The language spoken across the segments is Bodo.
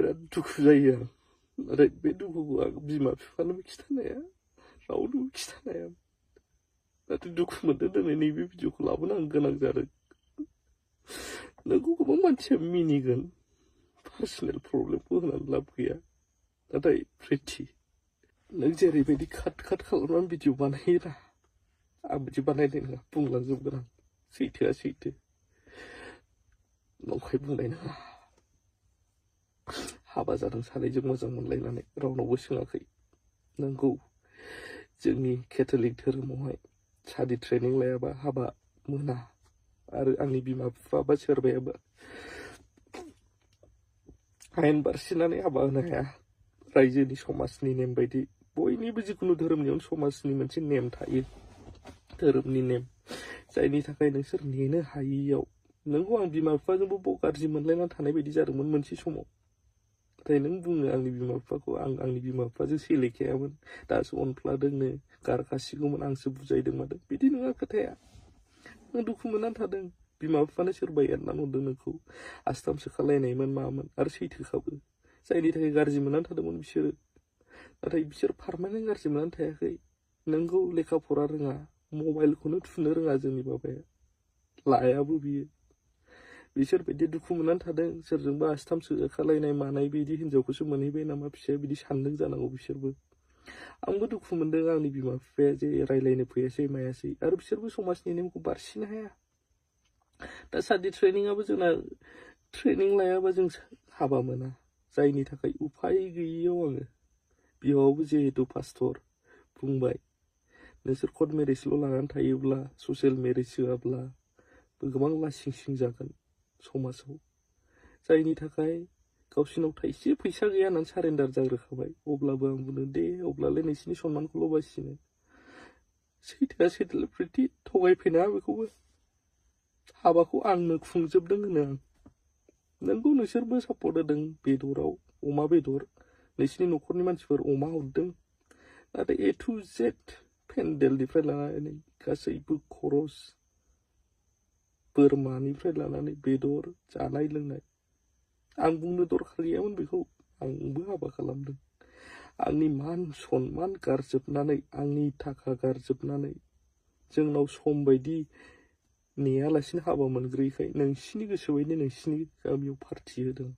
बिराद दुखु जायो आं। नाथाय बे दुखुखौ आं बिमा बिफानोबो खिथानो हाया, रावनोबो खिथानो हाया। नाथाय दुखु मोनदों दिनै नैबे भिडिअखौ लाबोनो आं गोनां जादों। नोंखौ गोबां मानसिया मिनिगोन, पार्सनेल प्रब्लेमखौ होनानै लाब गैया। नाथाय प्रिथि, नों जेरैबायदि काट खालामनानै भिडिअ बानायोना, आं बिदि बानायनाय नङा, बुंलांजोबगोन आं। सैथोआ सैथो, नंखाय बुंनाय नङा। हाबा जादों सानैजों मोजां मोनलायनानै, रावनावबो सोङाखै। नंगौ, जोंनि केथलिक धोरोमावहाय सादि ट्रेनिं लायाबा हाबा मोना। आरो आंनि बिमा बिफा बा सोरबायाबा आयेन बारसिनानै हाबा होनो हाया। रायजोनि समाजनि नेम बायदि बयनिबो जिखुनु धोरोमनियावनो समाजनि मोनसे नेम थायो, धोरोमनि नेम, जायनि थाखाय नोंसोर नेनो हायियाव नोंखौ आं बिमा बिफाजोंबो गाज्रि मोनलायनानै थानाय बायदि जादोंमोन मोनसे समाव। नाथाय नों बुङो आंनि बिमा बिफाखौ, आं आंनि बिमा बिफाजों सेलेखायामोन, दासो अनफ्लादोंनो, गारखासिगौमोन, आंसो बुजायदों मादों। बिदि नङा खोथाया। आं दुखु मोननानै थादों। बिमा बिफानो सोरबा एरनानै हरदों नोंखौ, आस्थामसो खालायनायमोन मामोन, आरो सैथोखाबो। जायनि थाखाय गाज्रि मोननानै थादोंमोन बिसोरो। नाथाय बिसोर पारमानेन्ट गाज्रि मोननानै थायाखै। नोंगौ लेखा फरा रोङा, मबाइलखौनो थुनो रोङा जोंनि बाबाया, लायाबो बियो। बिसोर बिदि दुखु मोननानै थादों, सोरजोंबा आस्थामसो खालायनाय मानाय बिदि हिनजावखौसो मोनहैबाय नामा फिसाया, बिदि सानदों जानांगौ बिसोरबो। आंबो दुखु मोनदों आंनि बिमा बिफाया जे रायलायनो फैयासै मायासै, आरो बिसोरबो समाजनि नेमखौ बारसिनो हाया। दा सादि ट्रेनिंआबो जोंना ट्रेनिं लायाबा जों हाबा मोना, जायनि थाखाय उफाय गैयियाव आङो बिहावबो जिहेतु पास्टर बुंबाय, नोंसोर कर्ट मेरेजल' लानानै थायोब्ला, ससियेल मेरेज होआब्ला गोबां लासिं सिं जागोन समाजाव। जायनि थाखाय गावसिनाव थाइसे फैसा गैया होननानै सारेन्डार जाग्रोखाबाय। अब्लाबो आं बुंदों दे, अब्लालाय नोंसिनि सन्मानखौल' बासिनो। सैथोआ सैथो प्रिथि, थगायफैनाङा बेखौबो। हाबाखौ आंनो खुंजोबदों होनो आं। नोंगौ नोंसोरबो सापर्ट होदों बेदराव, अमा बेदर, नोंसिनि न'खरनि मानसिफोर अमा हरदों। नाथाय ए टु जेड पेन्डेलनिफ्राय लानानै गासैबो खरस, बोरमानिफ्राय लानानै बेदर, जानाय लोंनाय, आं बुंनो दरखार गैयामोन बेखौ। आंबो हाबा खालामदों। आंनि मान सन्मान गारजोबनानै, आंनि थाखा गारजोबनानै, जोंनाव सम बायदि नेयालासिनो हाबा मोनग्रोयैखाय नोंसिनि गोसो बायदि नोंसिनि गामियाव पार्टि होदों।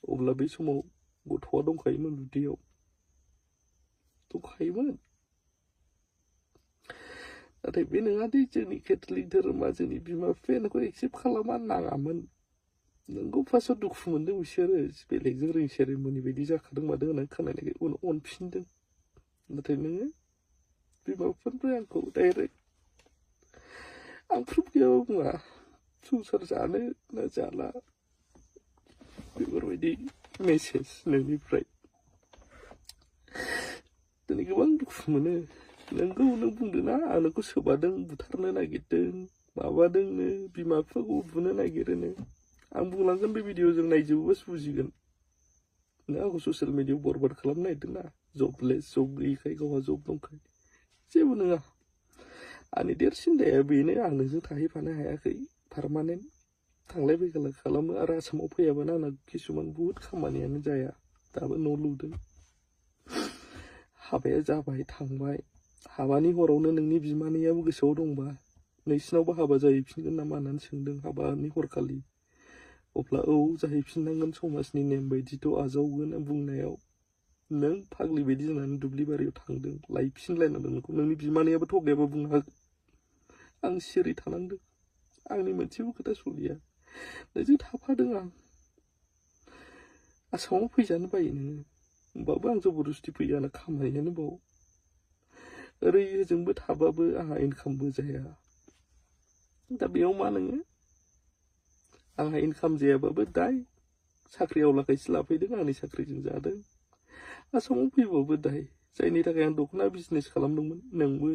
अब्ला बे समाव गथ'आ दंखायोमोन, उदैयाव दंखायोमोन। नाथाय बे नङादि जोंनि केथलिक धोरोमा, जोंनि बिमा बिफाया नोंखौ एक्सेप्ट खालामा, नाङामोन। नोंगौ फार्स्टआव दुखु मोनदों बिसोरो, बेलेगजों रिं सेरेमनि बायदि जाखादों मादों होननानै खोनानायखाय उनाव अनफिनदों। नाथाय नोङो बिमा बिफानिफ्राय आंखौ डाइरेक्ट, आं प्रुफ गैयाबा बुङा, संसार जानो ना जाला, बेफोरबायदि मेसेज नोंनिफ्राय दिनै गोबां दुखु मोनो। नोंगौ नों बुंदों ना, आं नोंखौ सोबादों, बुथारनो नागिरदों, माबादोंनो, बिमा बिफाखौ बुनो नागिरोनो। आं बुंलांगोन बे भिडिअ जों नायजोबोबासो बुजिगोन। नों आंखौ ससियेल मिडियायाव बरबाद खालामनो नागिरदोंना, जबलेस, जब गैयिखाय, गावहा जब दंखाय। जेबो नङा। आंनि देरसिन दाया बेनो, आं नोंजों थाहैफानो हायाखै पारमानेन्ट। थांलाय फैलाय खालामो, आरो आसामाव फैयाबानो आंना किसुमान बुहुत खामानियानो जाया। दाबो न' लुदों। हाबाया जाबाय, थांबाय। हाबानि हरावनो नोंनि बिमानैयाबो गोसोआव दंबा नोंसिनावबो हाबा जाहैफिनगोन नामा होननानै सोंदों हाबानि हरखालि। अब्ला औ जाहैफिननांगोन, समाजनि नेम बायदिथ' आजावगोन बुंनायाव नों फाग्लि बायदि जानानै दुब्लि बारियाव थांदों, लायफिनलायनांदों नोंखौ। नोंनि बिमानैयाबो थगायाबा बुंनो हागोन। आं सिरि थानांदों, आंनि मोनसेबो खोथा सलिया। नोंजों थाफादों आं। आसामाव फैजानो बायो नोङो, होमबाबो आं जबरदस्ति फैयो, आंना खामानियानो बाव। ओरै ओजोंबो थाबाबो आंहा इनकामबो जाया। दा बेयाव मा नोङो, आंहा इनकाम जायाबाबो दाय, साख्रि आवलाखायसो लाफैदों, आंनि साख्रिजों जादों। आसामाव फैबाबो दाय, जायनि थाखाय आं दख'ना बिजनेस खालामदोंमोन, नोंबो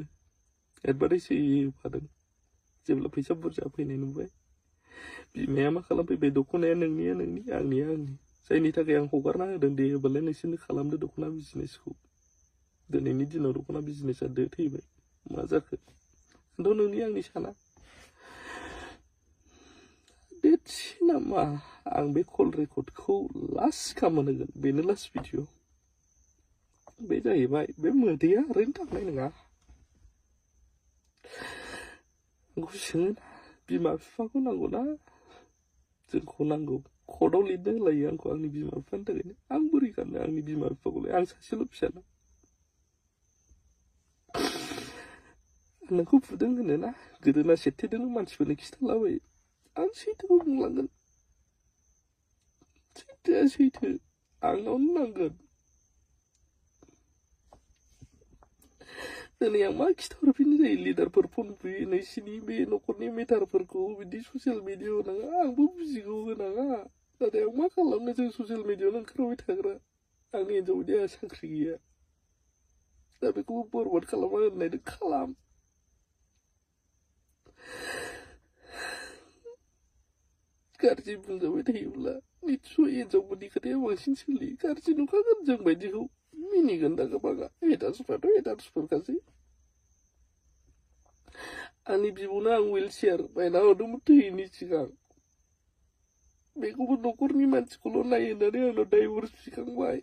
एडभार्टाइज होफादों। जेब्ला फैसा बुरजा फैनाय नुबाय, बिमाया मा खालामफैबाय, दख'नाया नोंनिया नोंनि, आंनिया आंनि। जायनि थाखाय आं हगारना होदों, दे होबालाय नोंसोरनो खालामदो दख'ना बिजनेसखौ। दिनैनि दिनाव दख'ना बिजनेसा दो थैबाय। मा जाखो? खिन्थु नोंनि आंनि साना। देटसि नामा? आं बे कल रेकर्डखौ लास्ट खालामनो होगोन बेनो लास्ट भिडिअ बे जाहैबाय बे मोदैया ओरैनो थांनाय नङा आंखौ सोङो बिमा बिफाखौ नांगौ ना जोंखौ नांगौ कर्टआव लिरनो होलायो आंखौ आंनि बिमा बिफानि थाखायनो आं बोरै गाननो आंनि बिमा बिफाखौलाय आं सासेल' फिसाना नोंखौ बुदों होनोना गोदोना सेथेदों मानसिफोरनो खिथालाबायो आं सैथोखौ बुंलांगोन सैथोआ सैथो आंनावनो नांगोन दिनै आं मा खिथाहरफिननो जायो लिडारफोर फन बुयो नोंसिनि बे न'खरनि मेटारफोरखौ बिदि ससियेल मिडियाआव होनाङा आंबो बुजिगौ होनाङा नाथाय आं मा खालामनो जों ससियेल मिडियाआवनो ओंखारबाय थाग्रा आंनि हिन्जाव बायदि आंहा साख्रि गैया दा बेखौबो बरबाद खालामा होननायदों खालाम गाज्रि बुंजाबाय थायोब्ला निस्सय हिन्जावफोरनि खोथाया बांसिन सोलियो गाज्रि नुखागोन जों बायदिखौ मिनिगोन दा गोबाङा हेटार्सफ्राथ' हेटार्सफोरखासै आंनि बिब'नो आं विल चेयार बायना हरदोंमोन थैयैनि सिगां बेखौबो न'खरनि मानसिखौल' नायो होननानै आंनाव डाइभर्स बिखांबाय